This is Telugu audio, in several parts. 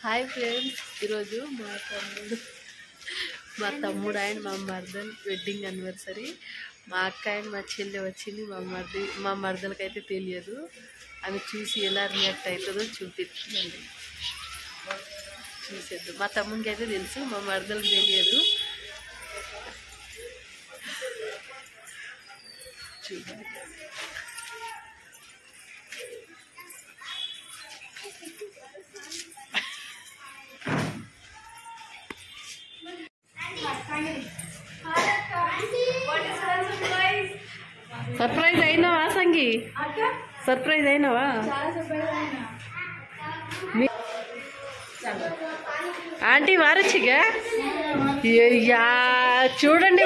హాయ్ ఫ్రెండ్స్, ఈరోజు మా తమ్ముడు అండ్ మా మర్దల్ వెడ్డింగ్ యానివర్సరీ. మా అక్క అండ్ మా చెల్లె వచ్చింది. మా మర్దలకి అయితే తెలియదు. ఆమె చూసి ఎలా రియాక్ట్ అవుతుందో చూపిస్తుంది. చూసేద్దాం. మా తమ్మునికి అయితే తెలుసు, మా మర్దలకు తెలియదు. చూద్దాం. సర్ప్రైజ్ అయినావా సంగి? సర్ప్రైజ్ అయినావా? ఆంటీ వారొచ్చిగా చూడండి,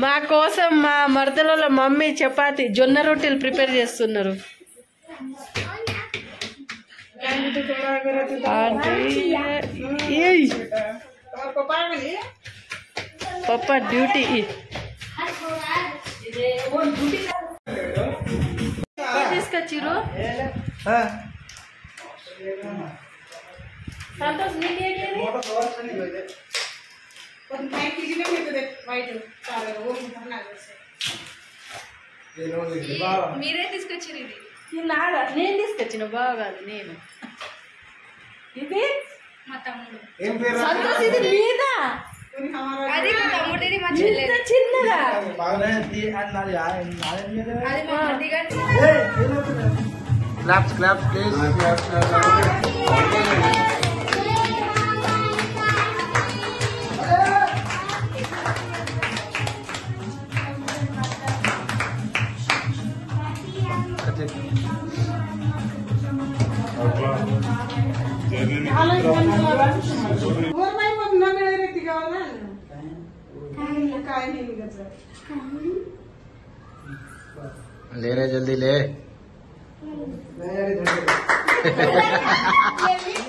మా కోసం మా మరదల మమ్మీ చపాతి జొన్న రొట్టెలు ప్రిపేర్ చేస్తున్నారు. పప్ప డ్యూటీ తీసుకొచ్చిరు. సంతోష్ మీరే తీసుకొచ్చారు. ఇది నేను తీసుకొచ్చిన బాగాదు. నేను ఇది మా తమ్ముడు. సంతోష్ ఇది లేదా? అది మా తమ్ముడిది, మా చెల్లె చిన్నదా. Claps, claps, please. ले रे जल्दी ले.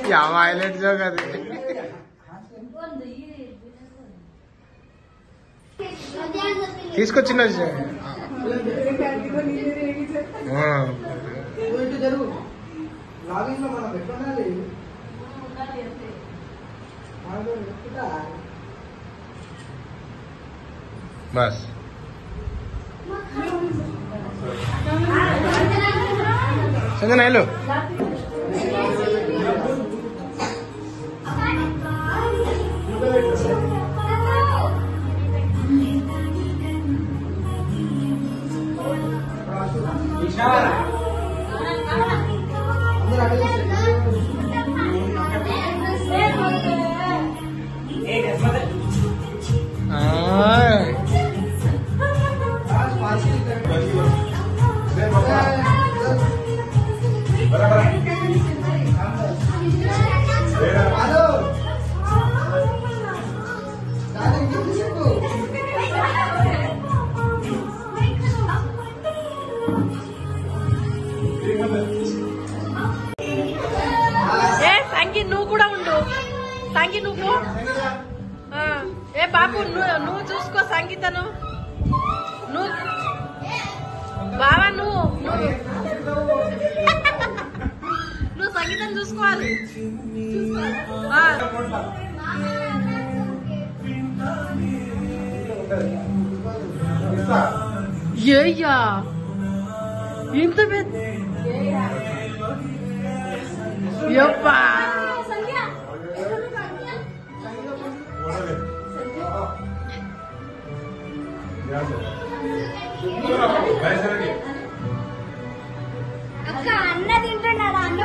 क्या वायलेट जो कर తీసుకొచ్చిన బస్ సంజన హలో. నువ్వు కూడా ఉండు సంగీ. నువ్వు ఏ బాబు నువ్వు చూసుకో సంగీతను. నువ్వు బావా నువ్వు సంగీతం చూసుకోవాలి. ఏయ్యా ఇంత పెద్ద యప్పా. అక్క అన్న తింటున్నాడు. అన్న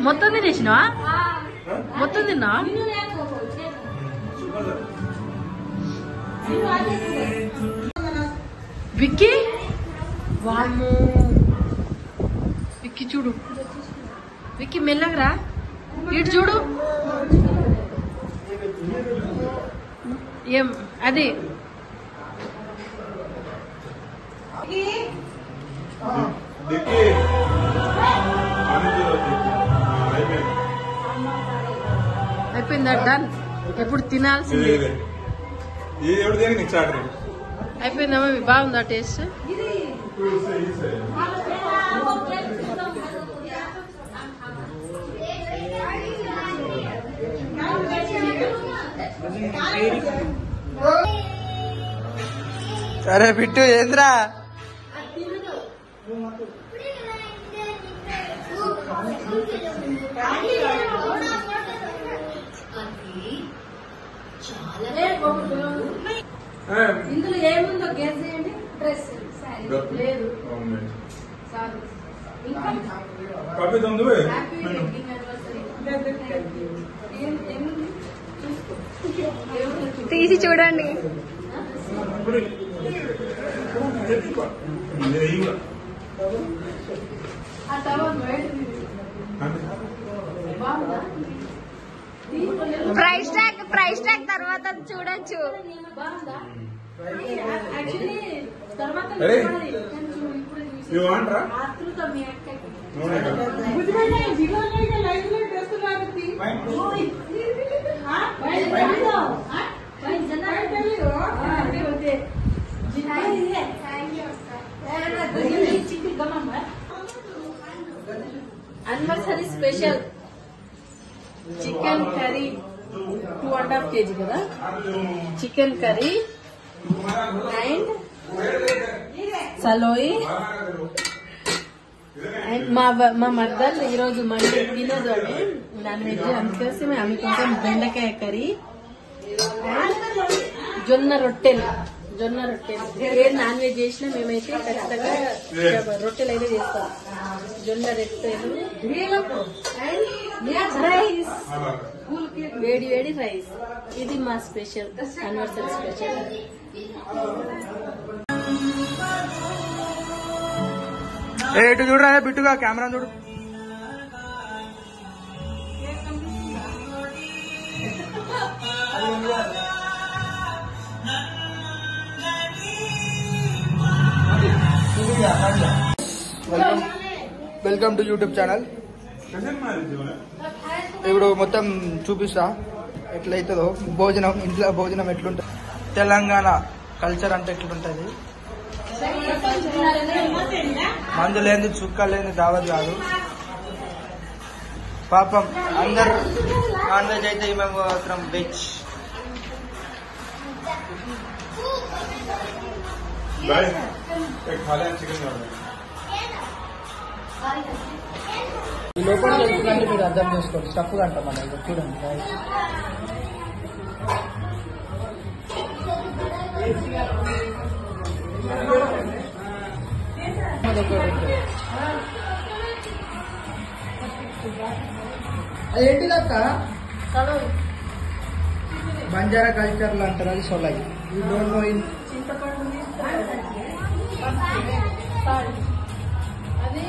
మొత్తం తినేసినావా? మొత్తం తిన్నా? విక్కీ వామ్మో. విక్కీ చూడు, విక్కీ మెల్లగరా. ఇటు చూడు. ఏం అది అయిపోయిందా? డన్. ఎప్పుడు తినాల్సిందే. అయిపోయిందా మమ్మీ? బాగుందా టేస్ట్? అరే బిట్టు ఏంద్రా ఇందులో ఏముందో గెస్ చేయండి. డ్రెస్ లేదు తీసి చూడండి. ప్రైస్ ట్యాగ్ తర్వాత చూడొచ్చు. Anniversary special chicken curry 2.5 kg కదా. చికెన్ కర్రీ అండ్ సలోయి అండ్ మా మర్దలు ఈరోజు మండి తినదు అని నాన్ వెజ్, అందుకోసం ఆమె కొంచెం బెండకాయ కర్రీ అండ్ జొన్న రొట్టెలు. ఏ నాన్ వెజ్ చేసినా మేమైతే ఖచ్చితంగా రొట్టెలు అయితే చేస్తాం. జొన్న రొట్టెలు అండ్ రైస్, వేడి వేడి రైస్. ఇది మా స్పెషల్ అనివర్సరీ స్పెషల్. ఇటు చూడరా బిట్టుగా కెమెరా చూడు. Welcome to YouTube channel. ఇప్పుడు మొత్తం చూపిస్తా ఎట్లయితుందో భోజనం. ఇంట్లో భోజనం ఎట్లుంటుంది, తెలంగాణ కల్చర్ అంటే ఎట్లుంటుంది. మందు లేని చుక్క లేని దావత్ కాదు. పాపం అందరు నాన్ వెజ్ అయితే మేము మాత్రం వెజ్. ఈ లోపల వెళ్తుందంటే మీరు అర్థం చేసుకోండి. స్టఫ్ అంటాం మన చూడండి. అదేంటిది అక్క? బంజారా కల్చర్ లో అంటారు అది సొలై. యూ డోంట్ నో ఇన్ అది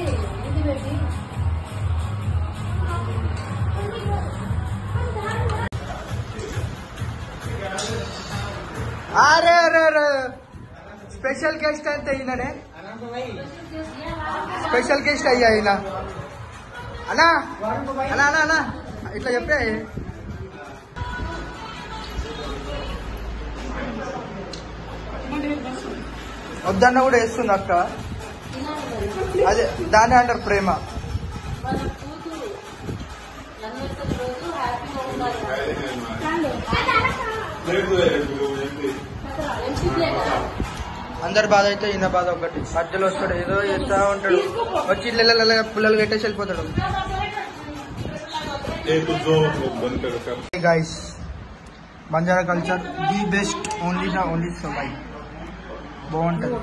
ఇది పెట్టి అరే అరే అరే స్పెషల్ గెస్ట్ అంటే ఈయననే. స్పెషల్ గెస్ట్ అయ్యా ఈయన. అన్నా అన్నా అన్నా అన్నా ఇట్లా చెప్పే. వద్దన్న కూడా వేస్తుంది అక్క. అదే దాని అంటారు ప్రేమ. అందరి బాధ అయితే ఈయన బాధ ఒకటి. మధ్యలో వస్తాడు ఏదో చేస్తా ఉంటాడు, వచ్చి ఇళ్ళ పుల్లలు కట్టేసి వెళ్ళిపోతాడు. Guys Banjara culture the best, only సొలై బాగుంటది.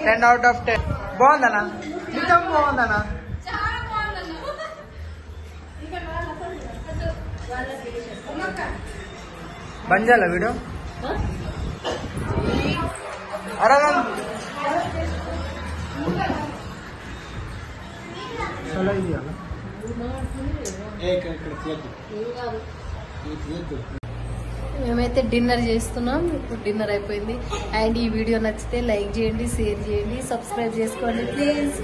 Ten out of 10. బాగుందనా? నిజం బాగుందనా? బంజాలా వీడియో అరగం మేమైతే డిన్నర్ చేస్తున్నాం. ఇప్పుడు డిన్నర్ అయిపోయింది. అండ్ ఈ వీడియో నచ్చితే లైక్ చేయండి, షేర్ చేయండి, సబ్స్క్రైబ్ చేసుకోండి ప్లీజ్.